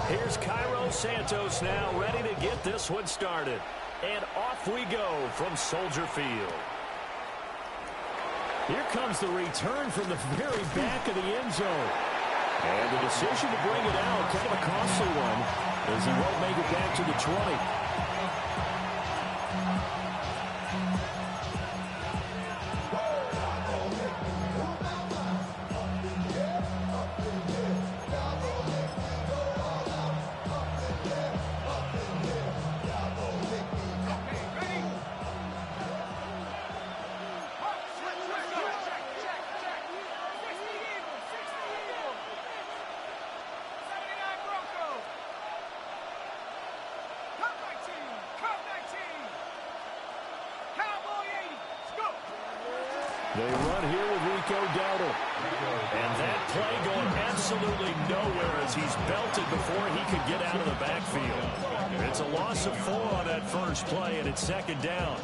Here's Cairo Santos now ready to get this one started. And off we go from Soldier Field. Here comes the return from the very back of the end zone. And the decision to bring it out, kind of a costly one, as he won't make it back to the 20. They run here with Rico Dowdle. And that play going absolutely nowhere as he's belted before he could get out of the backfield. It's a loss of 4 on that first play, and it's second down.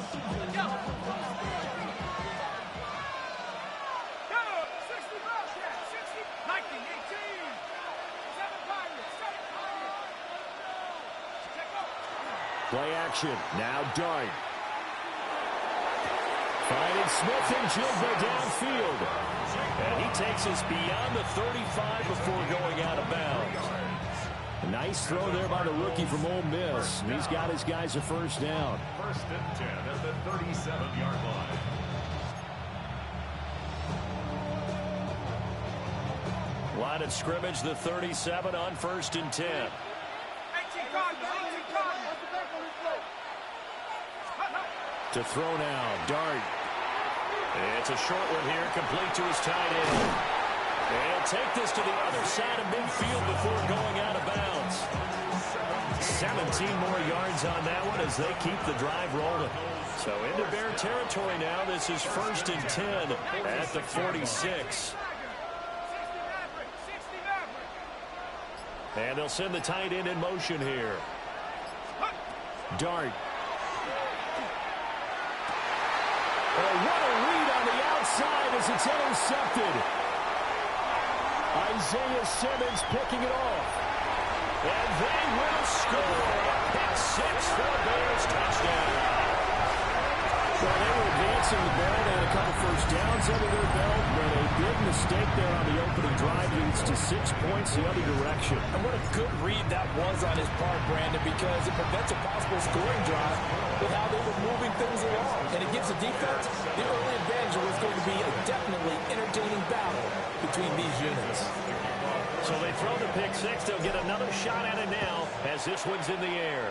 Play action. Now Dart. Finding Smith and Jigba downfield. And he takes us beyond the 35 before going out of bounds. A nice throw there by the rookie from Ole Miss. And he's got his guys a first down. First and 10 at the 37-yard line. Line of scrimmage, the 37 on first and 10. To throw now, Dart. It's a short one here, complete to his tight end. And take this to the other side of midfield before going out of bounds. 17 more yards on that one as they keep the drive rolling. So into Bear territory now. This is first and 10 at the 46. And they'll send the tight end in motion here. Dart. Oh, what a read on the outside as it's intercepted. Isaiah Simmons picking it off. And they will score. Pick 6 for the Bears, touchdown. Well, they were advancing the ball. They had a couple first downs under their belt, but a big mistake there on the opening drive leads to 6 points the other direction. And what a good read that was on his part, Brandon, because it prevents a possible scoring drive with how they were moving things along. And it gives the defense the early advantage. It was going to be a definitely entertaining battle between these units. So they throw the pick 6. They'll get another shot at it now as this one's in the air.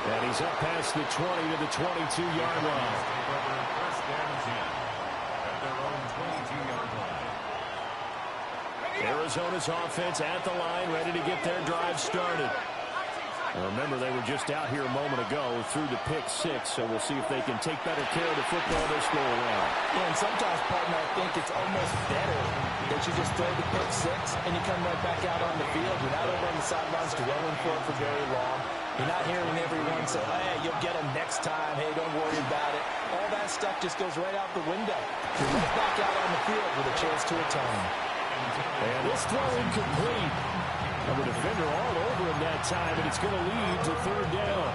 And he's up past the 20 to the 22-yard line. First down 10 at their own 22-yard line. Arizona's offense at the line, ready to get their drive started. And remember, they were just out here a moment ago through the pick 6, so we'll see if they can take better care of the football this go around. Yeah, and sometimes, partner, I think it's almost better that you just throw the pick 6 and you come right back out on the field. You're not over on the sidelines dwelling for it for very long. You're not hearing everyone say, hey, you'll get them next time. Hey, don't worry about it. All that stuff just goes right out the window. You're right back out on the field with a chance to atone. And this throw incomplete. And the defender all over him that time, and it's going to lead to third down.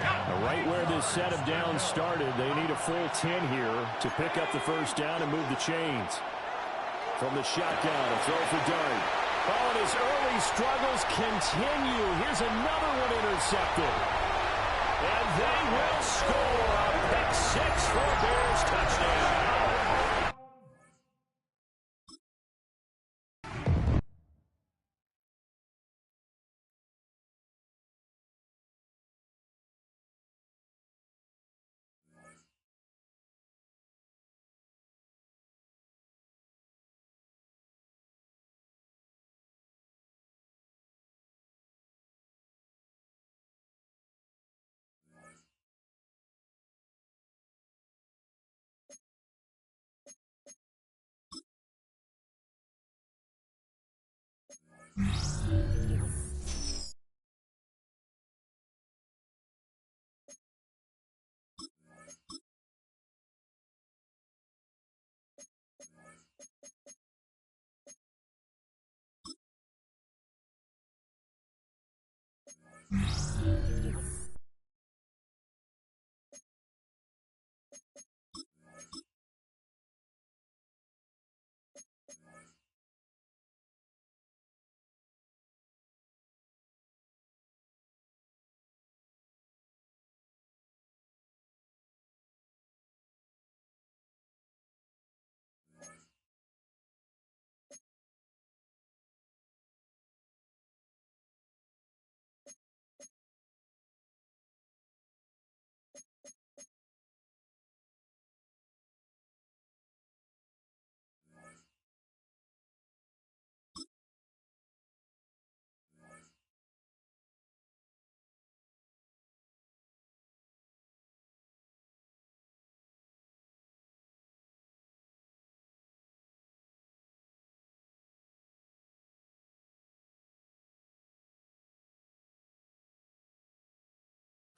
Now, right where this set of downs started, they need a full 10 here to pick up the first down and move the chains. From the shotgun, a throw for Dart. Oh, and his early struggles continue. Here's another one intercepted. And they will score a pick 6 for Bears touchdown.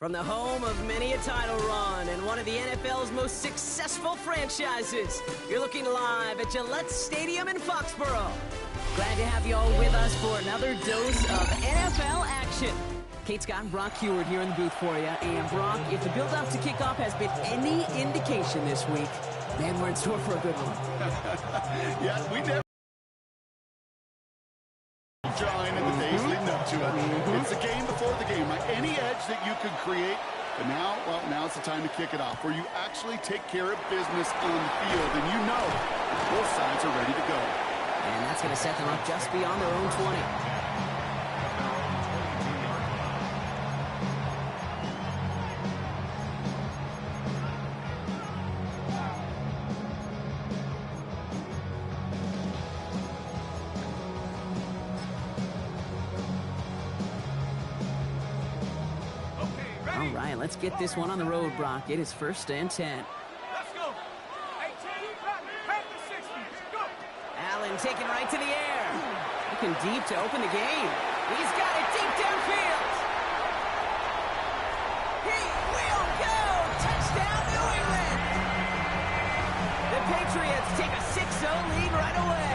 From the home of many a title run and one of the NFL's most successful franchises, you're looking live at Gillette Stadium in Foxborough. Glad to have you all with us for another dose of NFL action. Kate Scott and Brock Heward here in the booth for you. And Brock, if the build-up to kickoff has been any indication this week, man, we're in store for a good one. Yeah, we never drawing in the days leading up to it. It's the game before the game. Like any edge that you could create, but now, well, now it's the time to kick it off, where you actually take care of business on the field, and you know both sides are ready to go. And that's going to set them up just beyond their own 20. Let's get this one on the road, Brock. It is 1st and 10. Let's go. 18, back to 60. Go. Allen taken right to the air. Looking deep to open the game. He's got it deep downfield. He will go. Touchdown, New England. The Patriots take a 6-0 lead right away.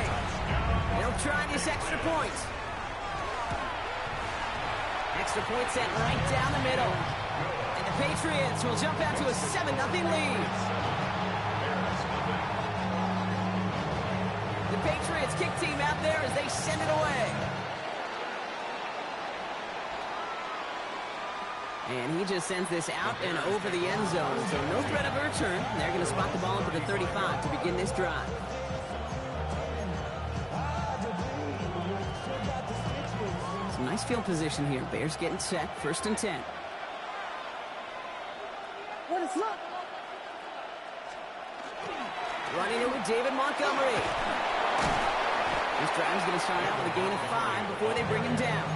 They'll try this extra point. Extra point sent right down the middle. And the Patriots will jump out to a 7-0 lead. The Patriots kick team out there as they send it away. And he just sends this out and over the end zone. So no threat of a return. They're going to spot the ball for the 35 to begin this drive. Some nice field position here. Bears getting set. 1st and 10. Running it with David Montgomery. This drive's going to start out with a gain of 5 before they bring him down.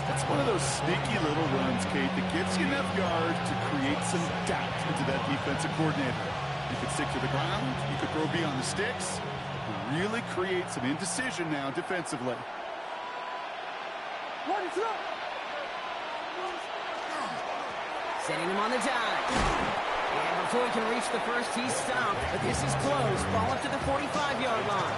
That's one of those sneaky little runs, Kate, that gives you enough yards to create some doubt into that defensive coordinator. You could stick to the ground, you could throw beyond the sticks, really create some indecision now defensively. Setting him on the dive. And before he can reach the first, he's stopped. But this is close. Ball up to the 45-yard line.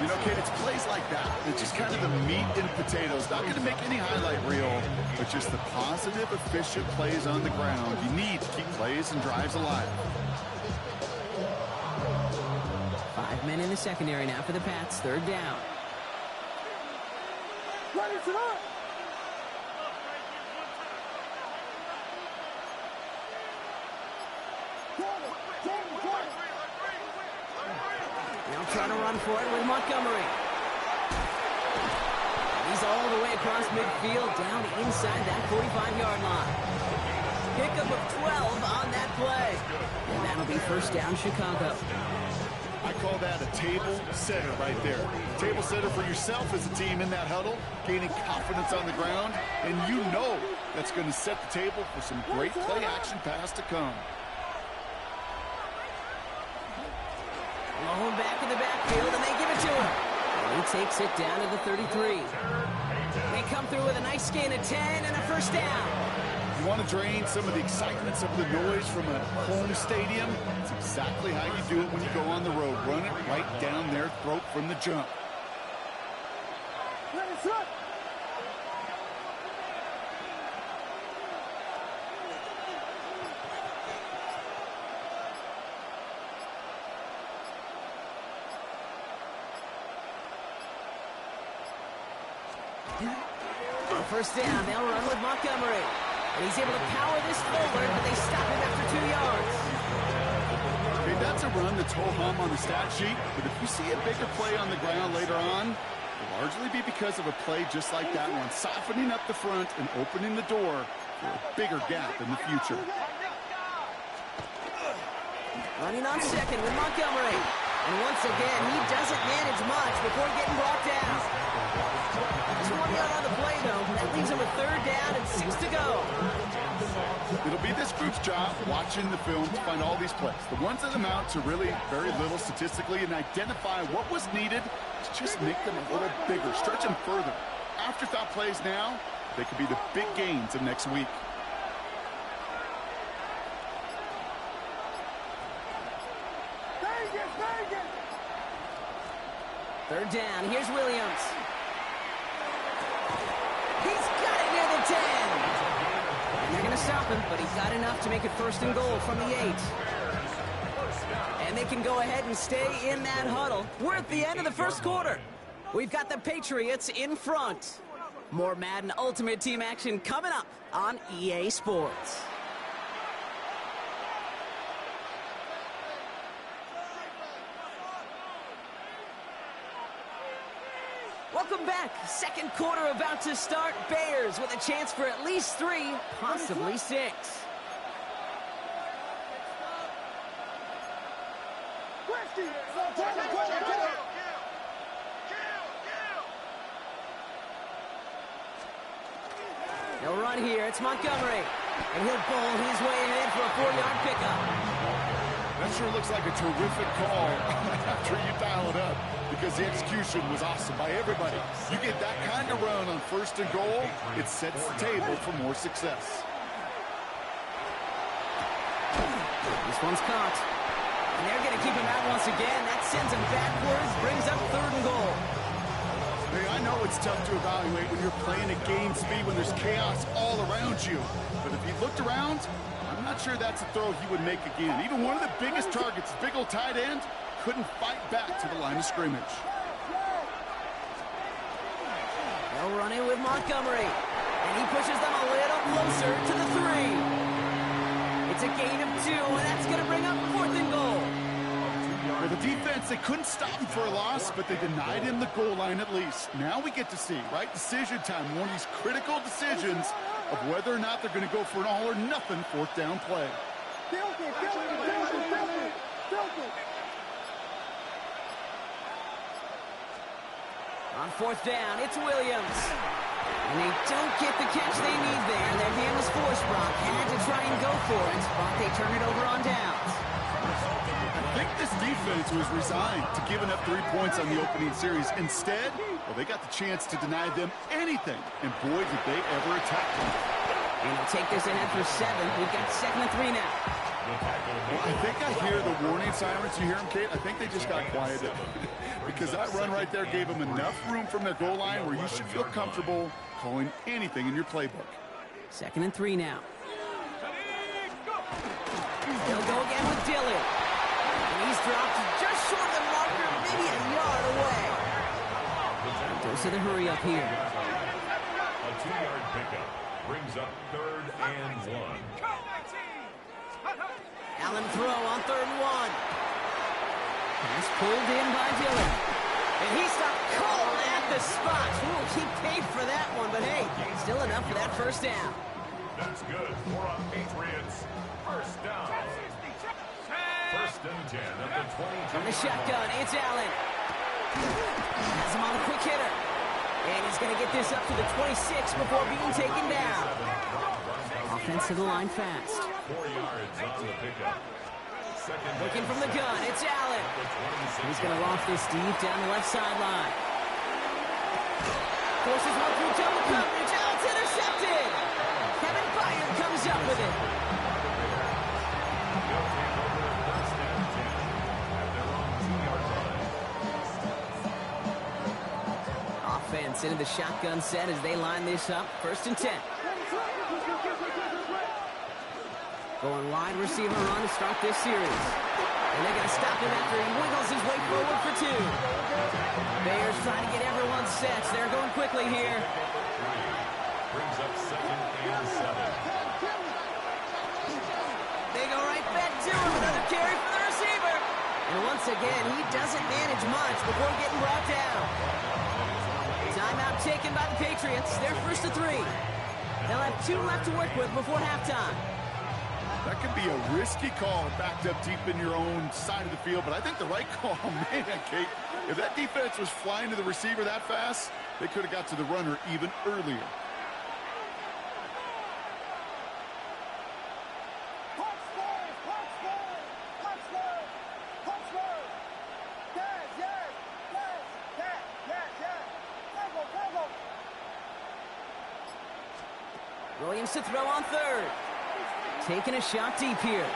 You know, Kate, it's plays like that. It's just kind of the meat and potatoes. Not going to make any highlight reel, but just the positive, efficient plays on the ground. You need to keep plays and drives alive. 5 men in the secondary now for the Pats. 3rd down. Now trying to run for it with Montgomery. He's all the way across midfield, down inside that 45-yard line. Pickup of 12 on that play. And that'll be 1st down, Chicago. I call that a table setter right there. Table setter for yourself as a team in that huddle, gaining confidence on the ground, and you know that's going to set the table for some great play action pass to come. Long back in the backfield, and they give it to him. And he takes it down to the 33. They come through with a nice gain of 10 and a 1st down. You want to drain some of the excitement, some of the noise from a home stadium? It's exactly how you do it when you go on the road. Run it right down their throat from the jump. First down, they'll run with Montgomery. And he's able to power this forward, but they stop him after 2 yards. Okay, that's a run that's ho-hum on the stat sheet, but if you see a bigger play on the ground later on, it'll largely be because of a play just like that one, softening up the front and opening the door for a bigger gap in the future. Running on 2nd with Montgomery. And once again, he doesn't manage much before getting brought down. 20 on the play, though. That leaves him with 3rd down and 6 to go. It'll be this group's job watching the film to find all these plays. The ones that amount to really very little statistically and identify what was needed to just make them a little bigger, stretch them further. Afterthought plays now, they could be the big gains of next week. Third down. Here's Williams. He's got it near the 10. And they're going to stop him, but he's got enough to make it first and goal from the 8. And they can go ahead and stay in that huddle. We're at the end of the first quarter. We've got the Patriots in front. More Madden Ultimate Team action coming up on EA Sports. Welcome back. Second quarter about to start. Bears with a chance for at least 3, possibly 6. They'll run here. It's Montgomery. And he'll bowl his way ahead for a 4-yard pickup. That sure looks like a terrific call after you dial it up, because the execution was awesome by everybody. You get that kind of run on first and goal, it sets the table for more success. This one's caught. And they're going to keep him out once again. That sends him backwards, brings up 3rd and goal. Hey, I know it's tough to evaluate when you're playing at game speed, when there's chaos all around you. But if he looked around, I'm not sure that's a throw he would make again. Even one of the biggest targets, big old tight end, couldn't fight back to the line of scrimmage. They'll run in with Montgomery. And he pushes them a little closer to the 3. It's a gain of 2, and that's going to bring up 4th and goal. Well, the defense, they couldn't stop him for a loss, but they denied him the goal line at least. Now we get to see, right, decision time, one of these critical decisions of whether or not they're going to go for an all-or-nothing 4th down play. On 4th down, it's Williams. And they don't get the catch they need there. Their hand was forced. Brock had to try and go for it, but they turn it over on downs. I think this defense was resigned to giving up 3 points on the opening series. Instead, well, they got the chance to deny them anything, and boy, did they ever attack them. And they'll take this ahead for 7. We've got 2nd and 3 now. Well, I think I hear the warning sirens. You hear them, Kate? I think they just got quieted because that run right there gave them enough room from their goal line where you should feel comfortable calling anything in your playbook. 2nd and 3 now. They'll go again with Dillon. And he's dropped just short of the marker, maybe a yard away. Goes to the hurry up here. A 2-yard pickup brings up 3rd and 1. Allen throw on 3rd and 1. Pass pulled in by Dillon. And he stopped cold at the spot. Ooh, he paid for that one, but hey, still enough for that 1st down. That's good for a Patriots 1st down. 1st and 10 at the 20. From the shotgun, it's Allen. Has him on a quick hitter. And he's going to get this up to the 26 before being taken down. Offense to the line fast. 4 yards on the pickup. Looking from the gun, it's Allen. He's going to loft this deep down the left sideline. Forces one through double coverage. Allen's intercepted. Kevin Byard comes up with it. Offense into the shotgun set as they line this up. 1st and 10. Going wide receiver run to start this series. And they're going to stop him after he wiggles his way forward for 2. Bears trying to get everyone set. They're going quickly here. Brings up 2nd and 7. They go right back to him. Another carry for the receiver. And once again, he doesn't manage much before getting brought down. Timeout taken by the Patriots. They're 1st to 3. They'll have 2 left to work with before halftime. That could be a risky call backed up deep in your own side of the field, but I think the right call, man, Kate, if that defense was flying to the receiver that fast, they could have got to the runner even earlier. Williams to throw on 3rd. Taking a shot deep here.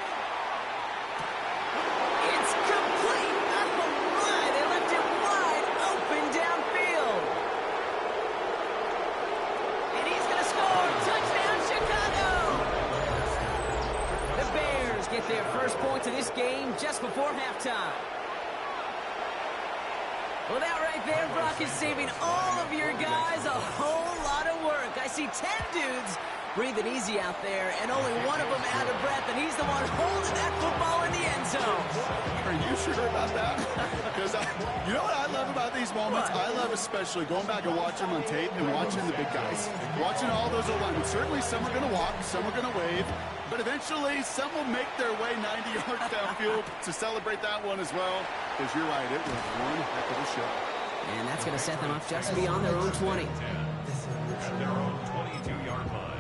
It's complete. Oh, my. They left it wide open. first points of this game just before halftime. Well, that right there, Brock, is saving all of your guys a whole lot of work. I see 10 dudes breathing easy out there, and only one of them out of breath, and he's the one holding that football in the end zone. Are you sure about that? Because you know what I love about these moments? What? I love especially going back and watching them on tape and watching the big guys. Watching all those alignments. Certainly some are going to walk, some are going to wave, but eventually some will make their way 90 yards downfield to celebrate that one as well. Because you're right, it was one heck of a show. And that's going to set them up just beyond their own 20. At their own 22-yard line.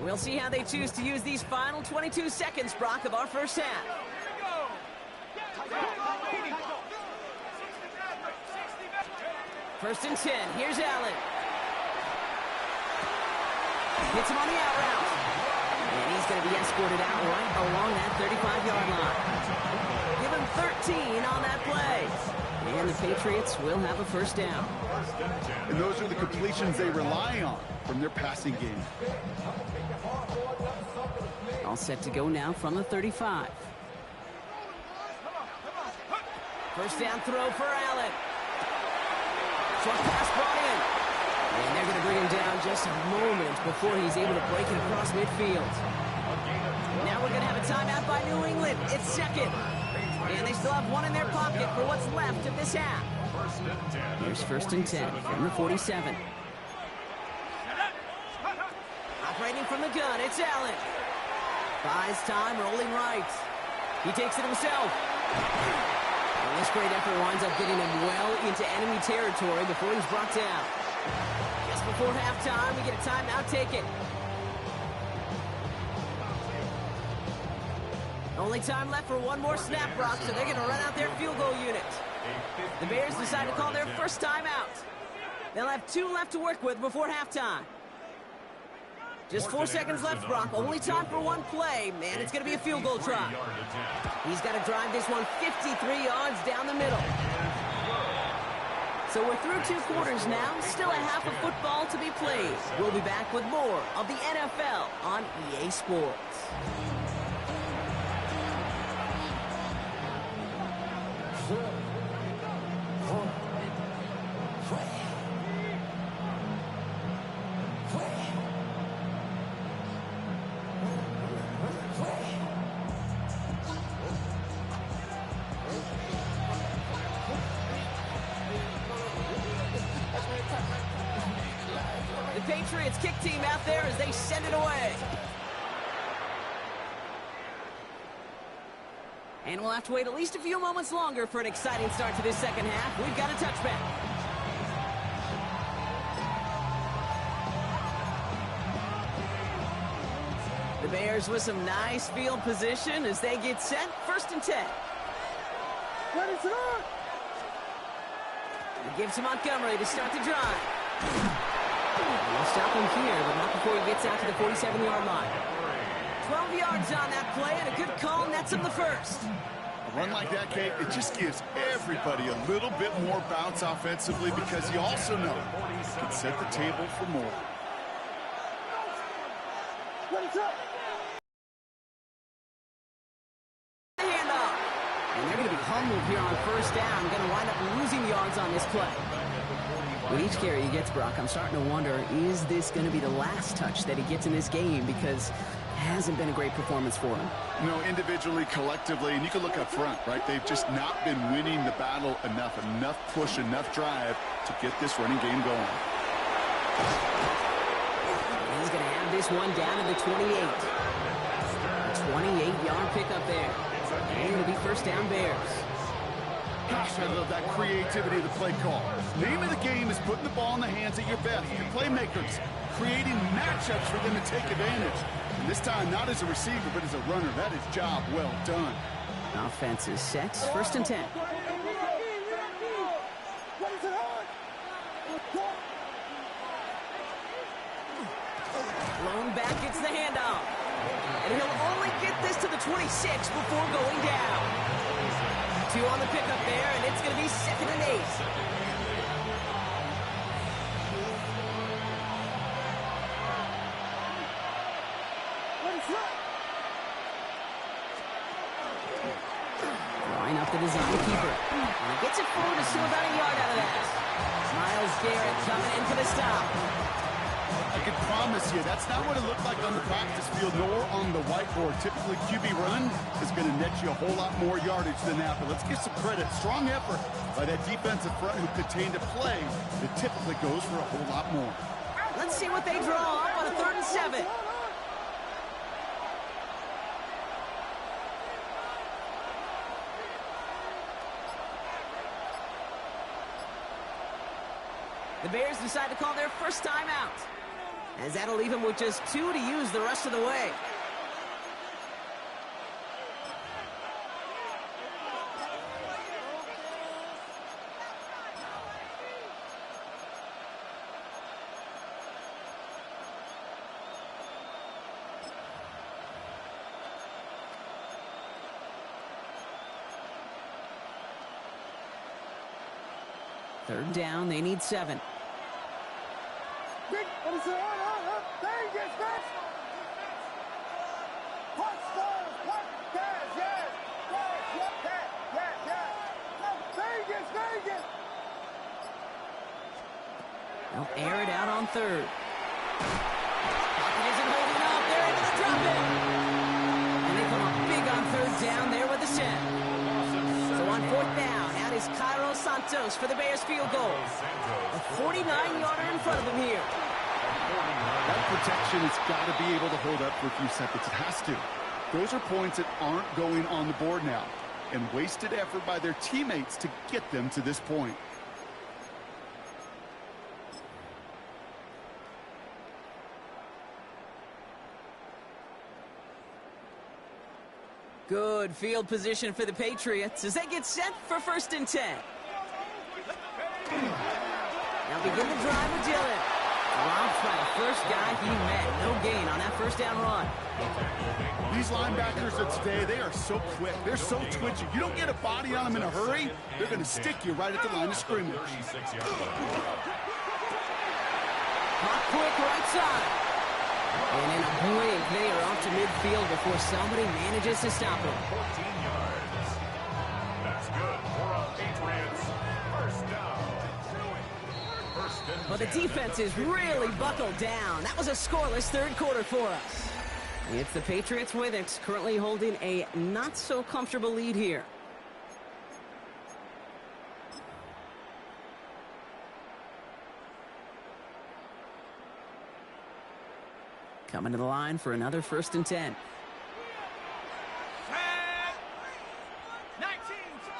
We'll see how they choose to use these final 22 seconds, Brock, of our first half. First and 10. Here's Allen. Hits him on the out route. And he's going to be escorted out right along that 35-yard line. Give him 13 on that play. And the Patriots will have a first down. And those are the completions they rely on from their passing game. All set to go now from the 35. First down throw for Allen. Short pass brought in. And they're going to bring him down just a moment before he's able to break it across midfield. Now we're going to have a timeout by New England. It's second. And they still have one in their pocket for what's left of this half. Here's first and 10 from the 47. Operating from the gun, it's Allen. Buys time, rolling right. He takes it himself. And this great effort winds up getting him well into enemy territory before he's brought down. Just before halftime, we get a timeout taken. Only time left for one more snap, Brock, so they're going to run out their field goal unit. The Bears decide to call their first timeout. They'll have 2 left to work with before halftime. Just 4 seconds left, Brock. Only time for one play. Man, it's going to be a field goal try. He's got to drive this one 53 yards down the middle. So we're through 2 quarters now. Still a half of football to be played. We'll be back with more of the NFL on EA Sports. The Patriots kick team out there as they send it away. And we'll have to wait at least a few moments longer for an exciting start to this second half. We've got a touchback. The Bears with some nice field position as they get set. First and 10. It gives to Montgomery to start the drive. We'll stop him here, but not before he gets out to the 47-yard line. 12 yards on that play, and a good call nets him the first. A run like that, Kate, it just gives everybody a little bit more bounce offensively because you also know it can set the table for more. Handoff. And they're going to be humbled here on first down. Going to wind up losing yards on this play. With each carry he gets, Brock, I'm starting to wonder, is this going to be the last touch that he gets in this game? Because it hasn't been a great performance for him. You know, individually, collectively, and you can look up front, right? They've just not been winning the battle enough push, enough drive to get this running game going. He's going to have this one down to the 28. A 28-yard pickup there. And it'll be first down Bears. Gosh, I love that creativity of the play call. Name of the game is putting the ball in the hands of your best, your playmakers, creating matchups for them to take advantage. And this time, not as a receiver, but as a runner. That is job well done. Offense is set. First and 10. Lone back gets the handoff. And he'll only get this to the 26 before going down. 2 on the pickup there, and it's going to be 2nd and 8. Line up the design keeper. And he gets it forward to still about a yard out of that. Myles Garrett coming in for the stop. I can promise you, that's not what it looked like on the practice field nor on the whiteboard. Typically, QB run is going to net you a whole lot more yardage than that. But let's give some credit. Strong effort by that defensive front who contained a play that typically goes for a whole lot more. Let's see what they draw up on a 3rd and 7. The Bears decide to call their first time out, as that'll leave them with just 2 to use the rest of the way. Third down, they need 7. They'll air it out on 3rd. Pocket isn't holding up. They're able to drop it. And they come up big on 3rd down there with the set. So on 4th down, out is Cairo Santos for the Bears field goal. A 49-yarder in front of him here. That protection has got to be able to hold up for a few seconds. It has to. Those are points that aren't going on the board now. And wasted effort by their teammates to get them to this point. Good field position for the Patriots as they get set for 1st and 10. Now begin the drive with Dillon. Dropped by the first guy he met. No gain on that 1st down run. These linebackers of today, they are so quick. They're so twitchy. You don't get a body on them in a hurry, they're going to stick you right at the line of scrimmage. Hot quick right side. And in a blink, they are off to midfield before somebody manages to stop them. 14 yards. That's good for a Patriots. 1st down. 1st and 10. But the defense is really buckled down. That was a scoreless 3rd quarter for us. It's the Patriots with it, currently holding a not-so-comfortable lead here. Coming to the line for another 1st and 10. 19,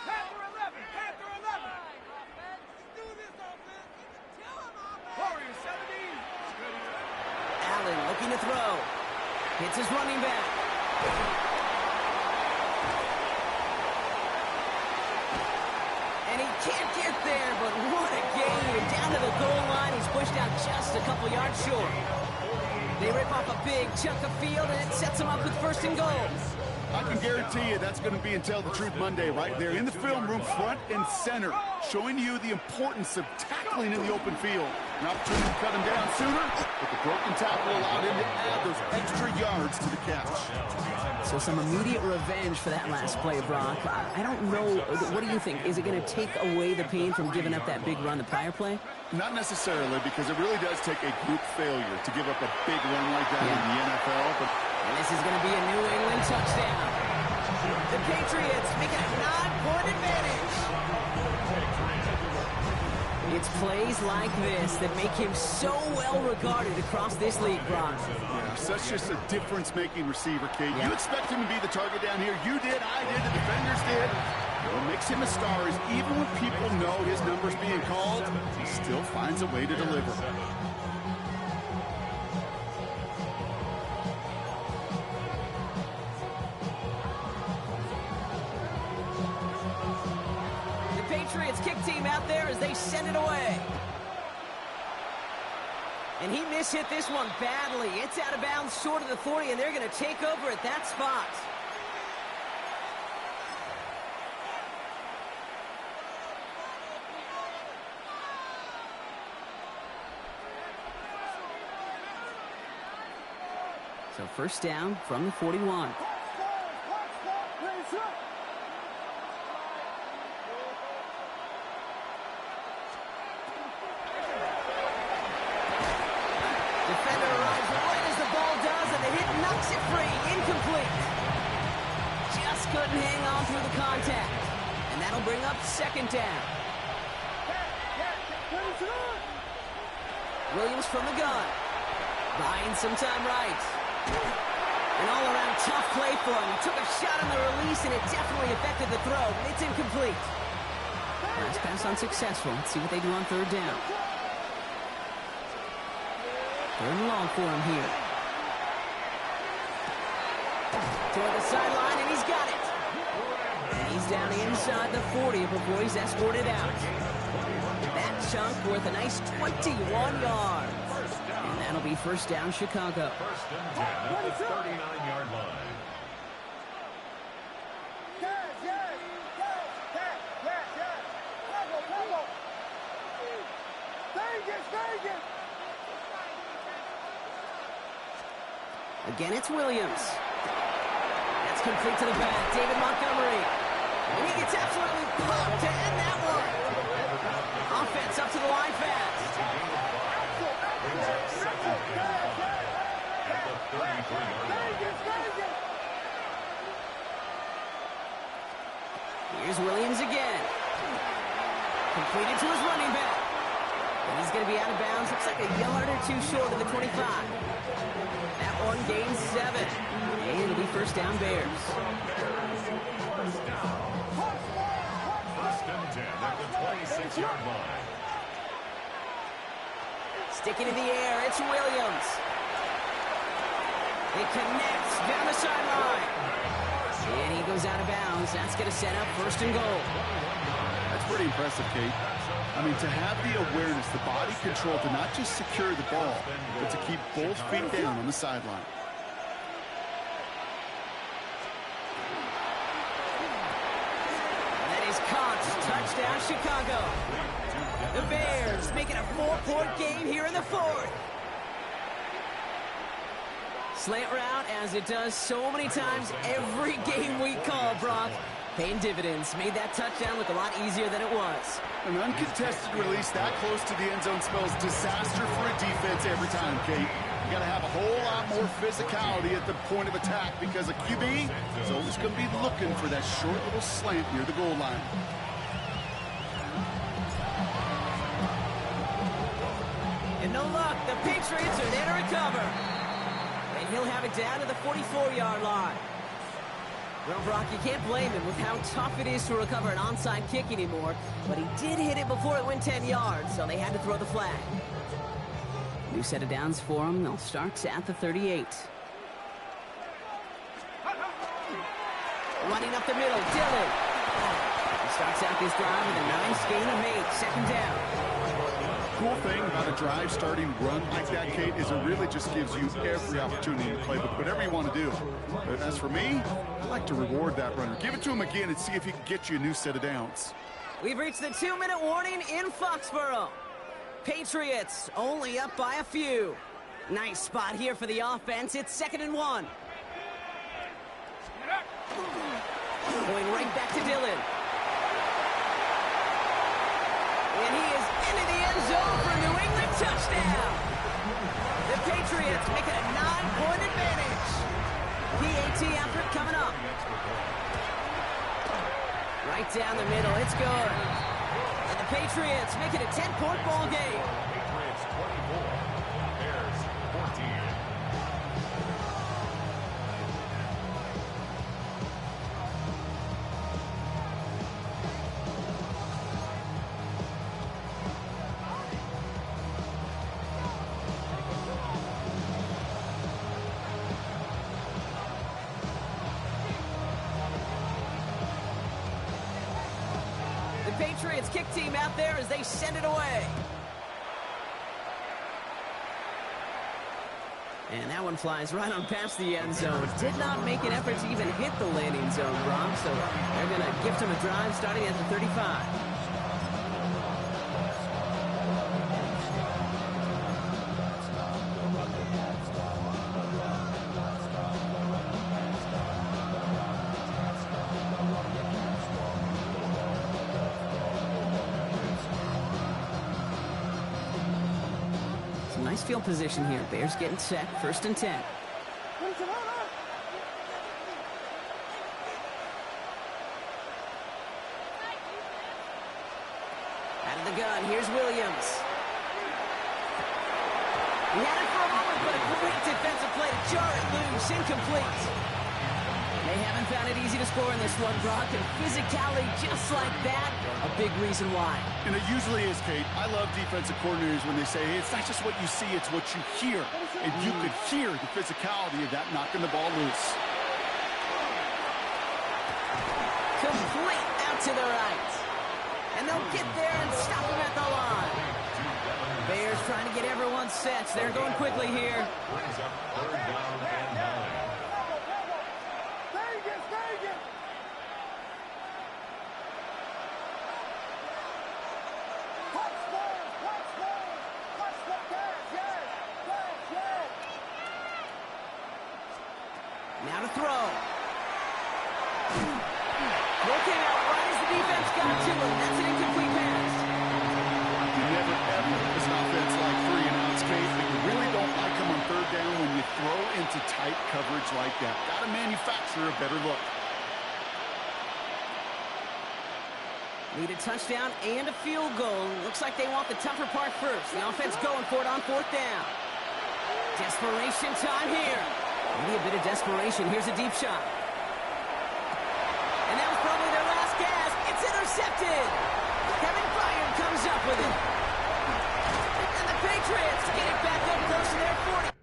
Panther 11, Panther 11. Warriors 17. Allen looking to throw. Hits his running back. And he can't get there, but what a gain. Down to the goal line, he's pushed out just a couple yards short. They rip off a big chunk of field, and it sets them up with 1st and goal. I can guarantee you that's going to be in Tell the Truth Monday right there in the film room, front and center, showing you the importance of tackling in the open field. An opportunity to cut him down sooner, but the broken tackle allowed him to add those extra yards to the catch. So some immediate revenge for that last play, Brock. I don't know. What do you think? Is it going to take away the pain from giving up that big run the prior play? Not necessarily, because it really does take a group failure to give up a big run like that in the NFL. But and this is going to be a New England touchdown. The Patriots make it a 9-point advantage. It's plays like this that make him so well regarded across this league, Brock. yeah, such just a difference-making receiver, Kate. You expect him to be the target down here. You did, I did, the defenders did. What makes him a star is even when people know his number's being called, he still finds a way to deliver. Patriots kick team out there as they send it away. And he mishit this one badly. It's out of bounds short of the 40, and they're going to take over at that spot. So first down from the 41. Defender arrives right as the ball does, and the hit knocks it free. Incomplete. Just couldn't hang on through the contact. And that'll bring up second down. Williams from the gun. Buying some time right. An all-around tough play for him. He took a shot on the release, and it definitely affected the throw, but it's incomplete. Last pass unsuccessful. Let's see what they do on third down. Third and long for him here. Toward the sideline, and he's got it. And he's down inside the 40 before he's escorted out. That chunk worth a nice 21 yards. And that'll be first down, Chicago. First and 10 at the 39-yard line. Again, it's Williams. That's complete to the back. David Montgomery. And he gets absolutely popped to end that one. Offense up to the line fast. Here's Williams again. Completed to his running back. And he's going to be out of bounds. Looks like a yard or two short of the 25. That one gains 7. And it'll be first down Bears. First and 10 at the 26-yard line. Sticking in the air, it's Williams. It connects down the sideline. And he goes out of bounds. That's going to set up first and goal. That's pretty impressive, Kate. I mean, to have the awareness, the body control to not just secure the ball, but to keep both feet down on the sideline. That is caught. Touchdown, Chicago. The Bears making a 4-point game here in the fourth. Slant route, as it does so many times every game we call, Brock. Paying dividends. Made that touchdown look a lot easier than it was. An uncontested release that close to the end zone spells disaster for a defense every time, Kate. You got to have a whole lot more physicality at the point of attack because a QB is always going to be looking for that short little slant near the goal line. And no luck. The Patriots are there to recover. And he'll have it down to the 44-yard line. Well, Brock, you can't blame him with how tough it is to recover an onside kick anymore, but he did hit it before it went 10 yards, so they had to throw the flag. New set of downs for him. They'll start at the 38. Running up the middle, Dillon. He starts out this drive with a nice gain of 8, second down. Cool thing about a drive starting run like that, Kate, is it really just gives you every opportunity to play with whatever you want to do. But as for me, I like to reward that runner. Give it to him again and see if he can get you a new set of downs. We've reached the 2-minute warning in Foxborough. Patriots only up by a few. Nice spot here for the offense. It's 2nd and 1. Going right back to Dillon. And he is into the end zone for a New England touchdown. The Patriots make it a 9-point advantage. PAT effort coming up. Right down the middle, it's good. And the Patriots make it a 10-point ball game. Patriots 24, Bears 14. Patriots kick team out there as they send it away. And that one flies right on past the end zone. Did not make an effort to even hit the landing zone, Brock. So they're going to gift him a drive starting at the 35. field position here. Bears getting set, 1st and 10. Out of the gun, here's Williams. He had it for a moment, but a great defensive play to jar it loose. Incomplete. They haven't found it easy to score in this one, Brock, and physicality just like that, a big reason why. And it usually is, Kate. I love defensive coordinators when they say, hey, it's not just what you see, it's what you hear. And you could hear the physicality of that knocking the ball loose. Complete out to the right. And they'll get there and stop him at the line. Bears trying to get everyone set. They're going quickly here. Brings up 3rd down and 9. Now to throw. Looking out right as the defense got to him. That's an incomplete pass. You never, ever miss an offense like 3 and outs, Kate, but you really don't like them on 3rd down when you throw into tight coverage like that. Got to manufacture a better look. Need a touchdown and a field goal. Looks like they want the tougher part first. The offense going for it on 4th down. Desperation time here. Maybe a bit of desperation. Here's a deep shot. And that was probably their last gasp. It's intercepted. Kevin Byard comes up with it. And the Patriots get it back up close to their 40.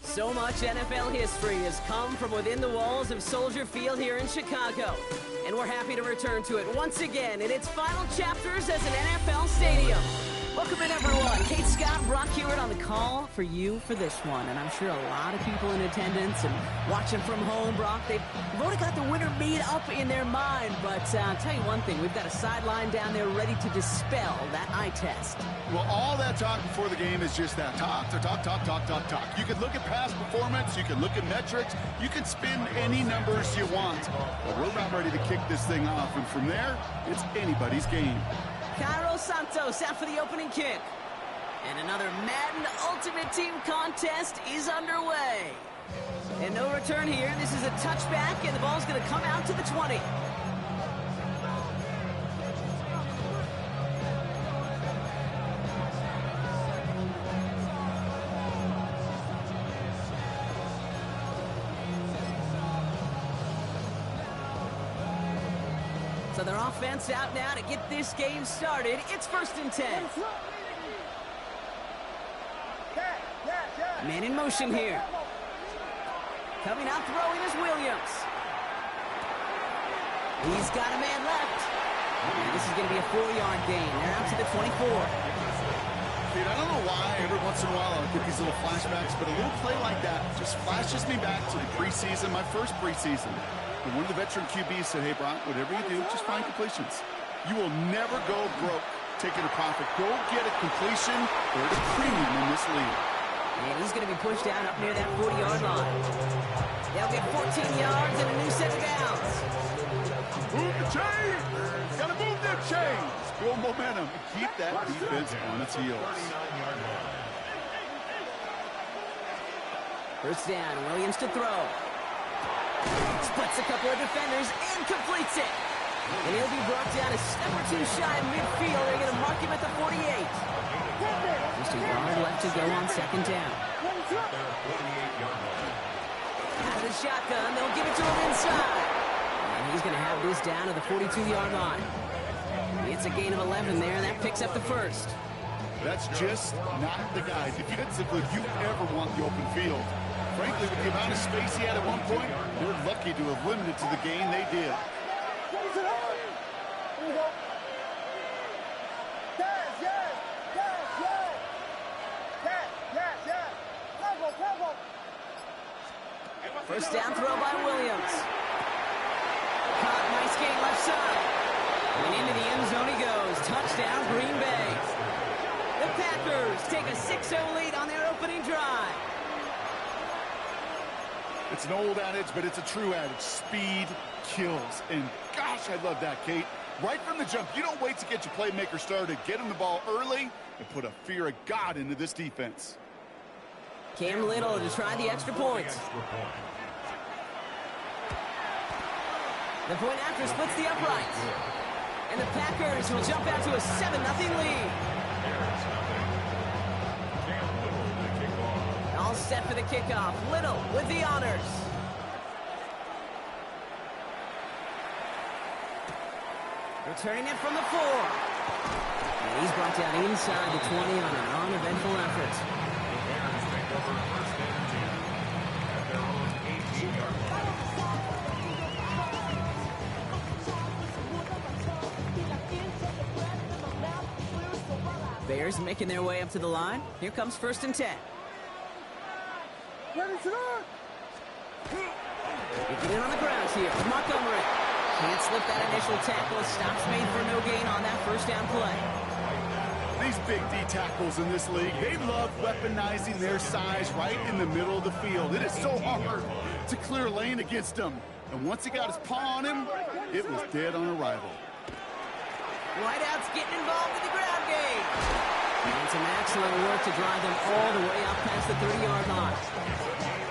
So much NFL history has come from within the walls of Soldier Field here in Chicago. And we're happy to return to it once again in its final chapters as an NFL stadium. Welcome in, everyone. Kate Scott, Brock Hewitt on the call for you for this one. And I'm sure a lot of people in attendance and watching from home, Brock, they've already got the winner made up in their mind. But I'll tell you one thing, we've got a sideline down there ready to dispel that eye test. Well, all that talk before the game is just that. Talk. You can look at past performance. You can look at metrics. You can spin any numbers you want. But we're about ready to kick this thing off. And from there, it's anybody's game. Cairo Santos out for the opening kick. And another Madden Ultimate Team contest is underway. And no return here. This is a touchback, and the ball's going to come out to the 20. So their offense out now to get this game started. It's 1st and 10. Man in motion here. Coming out throwing is Williams. He's got a man left. And this is going to be a 4-yard gain. They're out to the 24. Dude, I don't know why every once in a while I'll get these little flashbacks, but a little play like that just flashes me back to the preseason, my first preseason. And one of the veteran QBs said, hey, Brock, whatever you do, just find completions. You will never go broke taking a profit. Go get a completion or a premium in this league. And he's going to be pushed down up near that 40-yard line. They'll get 14 yards and a new set of downs. Move the chains! Gotta move them chains! Build momentum. Keep that defense on its heels. First down, Williams to throw. Splits a couple of defenders and completes it. And he'll be brought down a step or two shy of midfield. They're going to mark him at the 48. Just a yard left to go on second down. Out of the shotgun, they'll give it to him inside. And he's going to have this down to the 42-yard line. He gets a gain of 11 there, and that picks up the first. That's just not the guy defensively you ever want the open field. Frankly, with the amount of space he had at one point, they're lucky to have limited to the gain they did. First down throw by Williams. Caught, nice gain left side. And into the end zone he goes. Touchdown, Green Bay. The Packers take a 6-0 lead on their opening drive. It's an old adage, but it's a true adage. Speed kills. And gosh, I love that, Kate. Right from the jump, you don't wait to get your playmaker started. Get him the ball early and put a fear of God into this defense. Cam Little to try the extra point. The point after splits the uprights. And the Packers will jump out to a 7-0 lead. All set for the kickoff. Little with the honors. Returning it from the 4. And he's brought down inside the 20 on an uneventful effort. Bears making their way up to the line. Here comes 1st and 10. Get in on the ground here. Montgomery can't slip that initial tackle. Stops made for no gain on that first down play. These big D tackles in this league, they love weaponizing their size right in the middle of the field. It is so hard to clear lane against them. And once he got his paw on him, it was dead on arrival. Wideouts getting involved in the ground game. And some excellent work to drive them all the way up past the 30-yard line.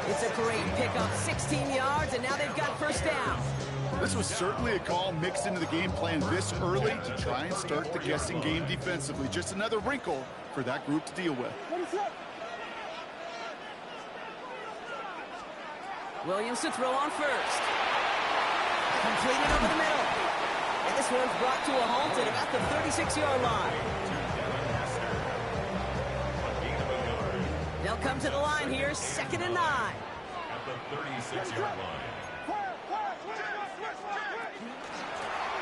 It's a great pickup, 16 yards, and now they've got first down. This was certainly a call mixed into the game plan this early to try and start the guessing game defensively. Just another wrinkle for that group to deal with. Williams to throw on first. Completed over the middle. And this one's brought to a halt at about the 36-yard line. They'll come to the line here, 2nd and 9. At the 36-yard line.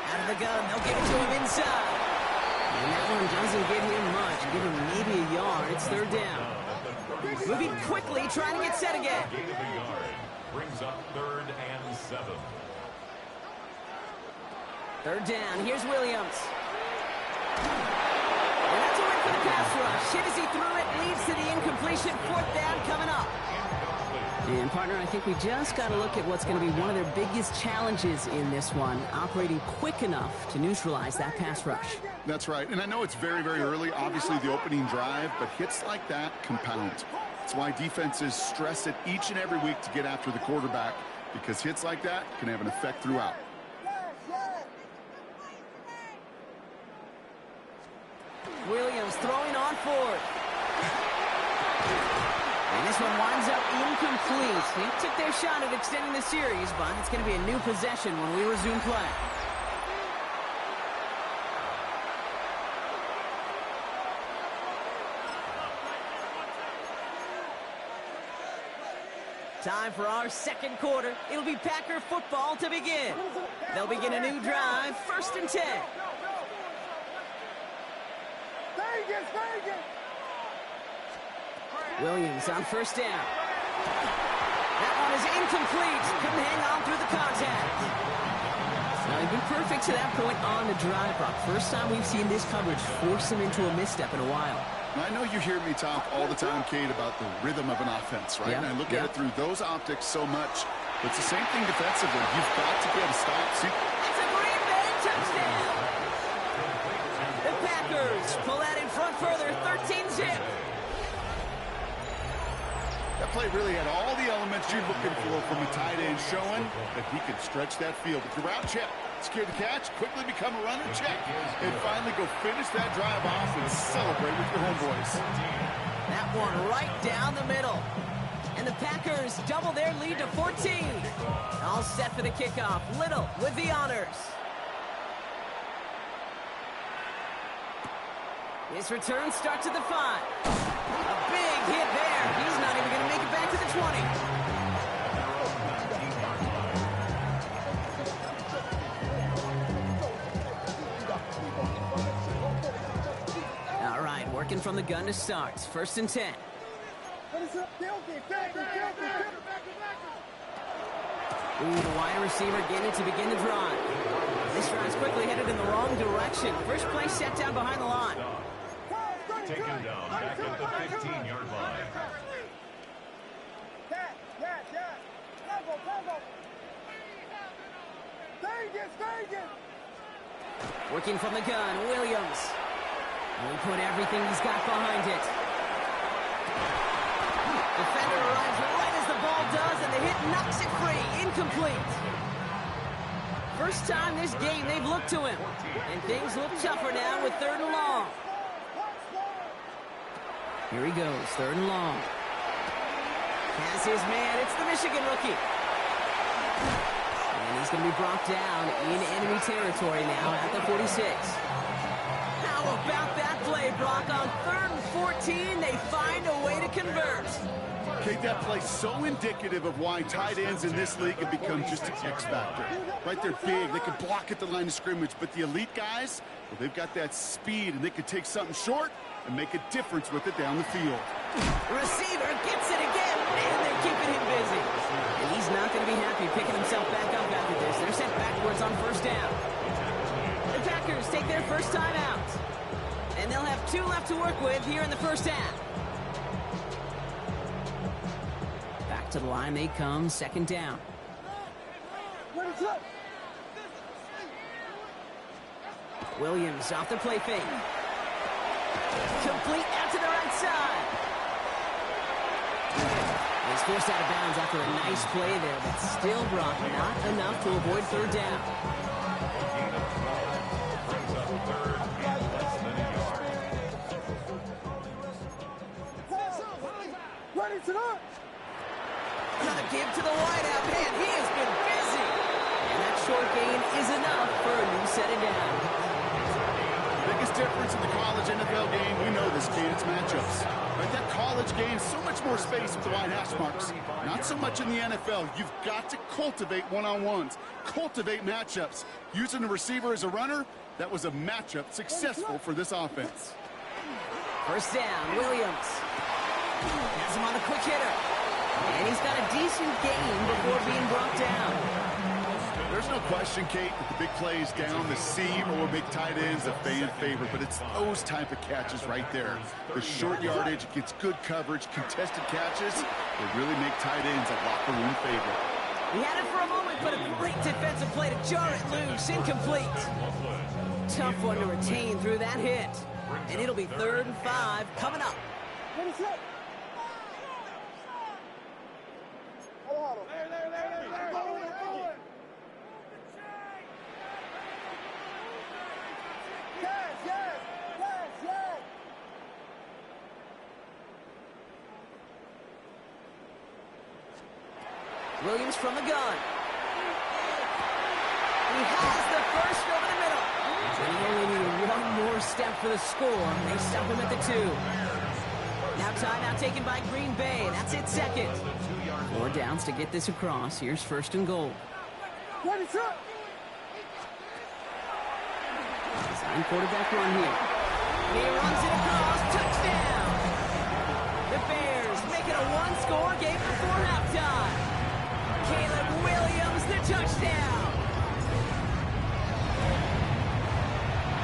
Out of the gun, they'll give it to him inside. And that one doesn't give him much. Give him maybe a yard. It's 3rd down. Moving quickly, trying to get set again. Gain of a yard. Brings up 3rd and 7. 3rd down. Here's Williams. And that's a win for the pass rush. Hit as he threw it, leads to the incompletion. 4th down coming up. And, partner, I think we just got to look at what's going to be one of their biggest challenges in this one, operating quick enough to neutralize that pass rush. That's right. And I know it's very, very early, obviously the opening drive, but hits like that compound. That's why defenses stress it each and every week to get after the quarterback, because hits like that can have an effect throughout. Williams throwing on 4th. And this one winds up incomplete. They took their shot at extending the series, but it's going to be a new possession when we resume play. Time for our 2nd quarter. It'll be Packer football to begin. They'll begin a new drive, 1st and 10. Williams on first down. That one is incomplete. Couldn't hang on through the contact. Now, they've been perfect to that point on the drive, Brock. First time we've seen this coverage force him into a misstep in a while. I know you hear me talk all the time, Kate, about the rhythm of an offense, right? Yeah. And I look at it through those optics so much. But it's the same thing defensively. You've got to get a stop. See, It's a Green Bay touchdown. The Packers pull that in front further, 13-zip. that play really had all the elements you're looking for from a tight end, showing that he can stretch that field. If you're out, check. Secure the catch, quickly become a runner, check. And finally go finish that drive off and celebrate with your homeboys. That one right down the middle. And the Packers double their lead to 14. All set for the kickoff. Little with the honors. His return starts at the 5. A big hit there. He's not even going to make it back to the 20. All right, working from the gun to start. 1st and 10. Ooh, the wide receiver getting it to begin the drive. This drive's quickly headed in the wrong direction. First play set down behind the line. Taken down back at the 15-yard line. Working from the gun, Williams. And he put everything he's got behind it. Defender arrives right as the ball does, and the hit knocks it free. Incomplete. First time this game they've looked to him. And things look tougher now with 3rd and long. Here he goes, 3rd and long. Has his man, it's the Michigan rookie. And he's going to be brought down in enemy territory now at the 46. How about that play, Brock? On 3rd and 14, they find a way to convert. Kate, that play so indicative of why tight ends in this league have become just an X factor. Right, they're big, they can block at the line of scrimmage, but the elite guys, well, they've got that speed, and they can take something short and make a difference with it down the field. Receiver gets it again, and they're keeping him busy. And he's not going to be happy picking himself back up after this. They're sent backwards on 1st down. The Packers take their first time out. And they'll have 2 left to work with here in the 1st half. Back to the line they come, 2nd down. Williams off the play fake. Complete out to the right side. He's forced out of bounds after a nice play there, but still brought not enough to avoid 3rd down. Another give to the wideout. Man, he has been busy. And that short gain is enough for a new set of down. Biggest difference in the college NFL game, we know this, Kate, it's matchups. Right, that college game, so much more space with the wide hash marks. Not so much in the NFL. You've got to cultivate one-on-ones, cultivate matchups. Using the receiver as a runner, that was a matchup successful for this offense. 1st down, Williams. Has him on the quick hitter. And he's got a decent gain before being brought down. There's no question, Kate, that the big plays down the seam or big tight ends a fan favorite, but it's those type of catches right there. The short yardage gets good coverage, contested catches, they really make tight ends a locker room favorite. He had it for a moment, but a great defensive play to jar it loose. Incomplete. Tough one to retain through that hit. And it'll be 3rd and 5 coming up. Williams from the gun. He has the first over the middle. And he only needed 1 more step for the score. They stop him at the 2. Now timeout taken by Green Bay. That's it, 2nd. 4 downs to get this across. Here's 1st and goal. Design quarterback run here. He runs it across. Touchdown. The Bears make it a one-score game before halftime. Caleb Williams, the touchdown.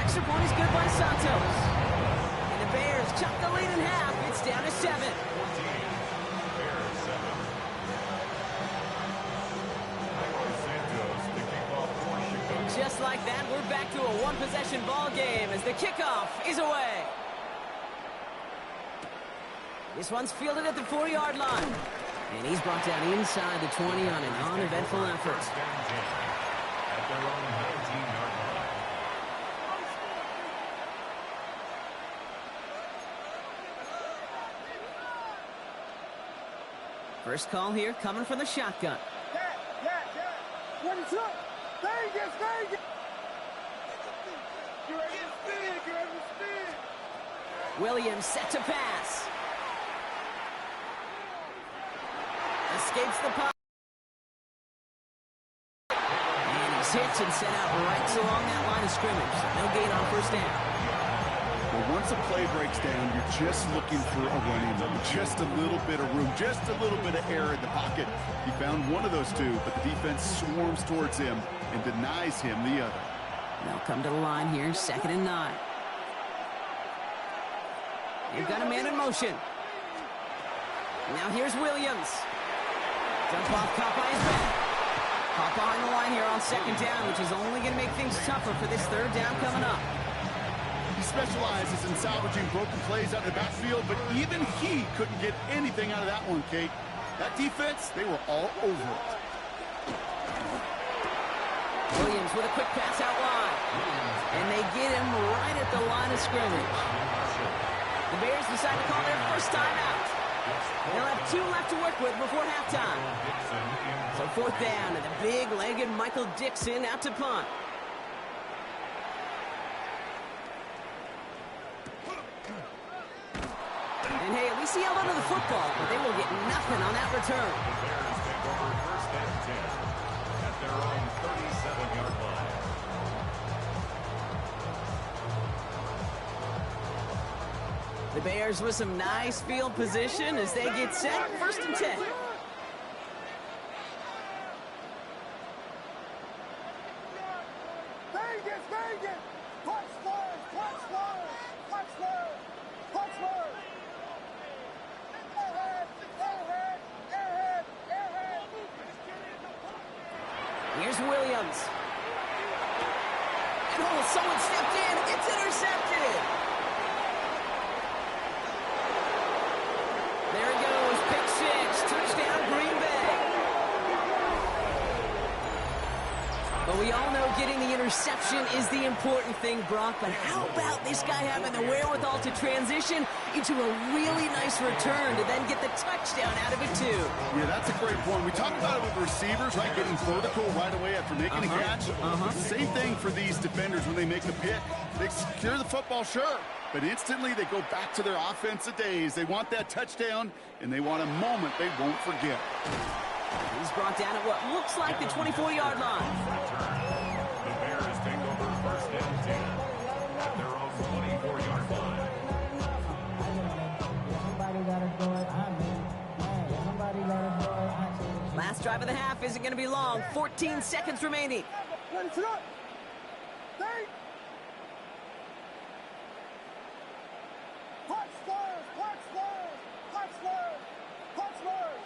Extra point is good by Santos. And the Bears chop the lead in half. It's down to 7. Just like that, we're back to a one-possession ball game as the kickoff is away. This one's fielded at the 4-yard line. And he's brought down inside the 20 on an uneventful effort. First call here coming from the shotgun. What is up? Vegas, Vegas! You're ready to spin, you're ready to spin! Williams set to pass. Escapes the punt. And he's hit and sent out right along that line of scrimmage. No gain on first down. Well, once a play breaks down, you're just looking for a running room. Just a little bit of room, just a little bit of air in the pocket. He found one of those two, but the defense swarms towards him and denies him the other. They'll come to the line here, 2nd and 9. They've got a man in motion. Now here's Williams. Dump off, caught by his back. Caught behind the line here on 2nd down, which is only going to make things tougher for this 3rd down coming up. He specializes in salvaging broken plays out of the backfield, but even he couldn't get anything out of that one, Kate. That defense, they were all over it. Williams with a quick pass out wide. And they get him right at the line of scrimmage. The Bears decide to call their first timeout. They'll have 2 left to work with before halftime. So 4th down, and the big-legged Michael Dixon out to punt. And hey, at least he held onto the football, but they will get nothing on that return. The Bears take over 1st and 10 at their own 37-yard line. The Bears with some nice field position as they get set. 1st and 10. Vegas, Vegas! Punch word, punch word, punch word, punch word! Airhead, airhead, airhead, airhead! Here's Williams. Oh, someone stepped in. It's intercepted. There he goes. Pick 6. Touchdown, Green Bay. But we all know getting the interception is the important thing, Brock. But how about this guy having the wherewithal to transition into a really nice return to then get the touchdown out of it, too? Yeah, that's a great point. We talk about it with receivers, right? Getting vertical right away after making a catch. It's the same thing for these defenders when they make a pick. They secure the football, sure, but instantly they go back to their offensive days. They want that touchdown, and they want a moment they won't forget. He's brought down at what looks like the 24-yard line. The Bears take over 1st and 10 at their own 24-yard line. Last drive of the half isn't going to be long. 14 seconds remaining. Ready to up! Three! Punch word, punch word, punch word, punch word!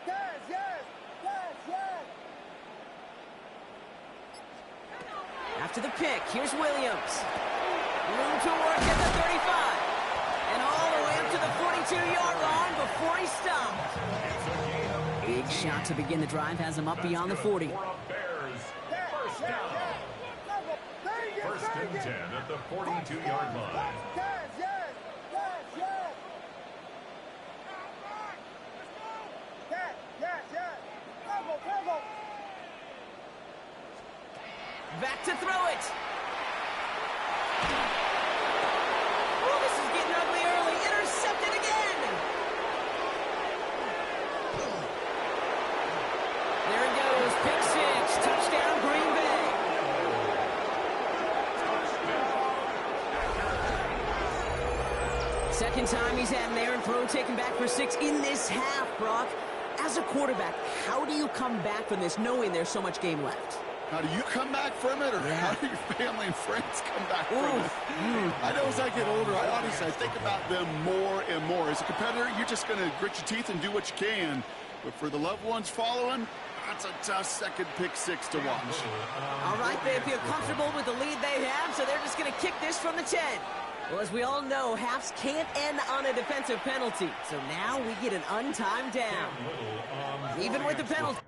Yes, yes, yes, yes! After the pick, here's Williams. Room to work at the 35. And all the way up to the 42-yard line before he stopped. Big shot to begin the drive has him up beyond the 40. For a Bears first down. 1st and 10 at the 42-yard line. Yes, yes, yes, yes! Yes, yes, yes! Bravo, bravo! Back to throw it. Oh, this is getting ugly early. Intercepted again. There he goes. Pick 6. Touchdown, Green Bay. Second time he's had an errant throw taken back for 6 in this half, Brock. As a quarterback, how do you come back from this knowing there's so much game left? How do you come back from it, or how do your family and friends come back from it? I know as I get older, I think about them more and more. As a competitor, you're just going to grit your teeth and do what you can. But for the loved ones following, that's a tough second pick 6 to watch. All right, they feel comfortable with the lead they have, so they're just going to kick this from the 10. Well, as we all know, halves can't end on a defensive penalty. So now we get an untimed down. Even with the penalty.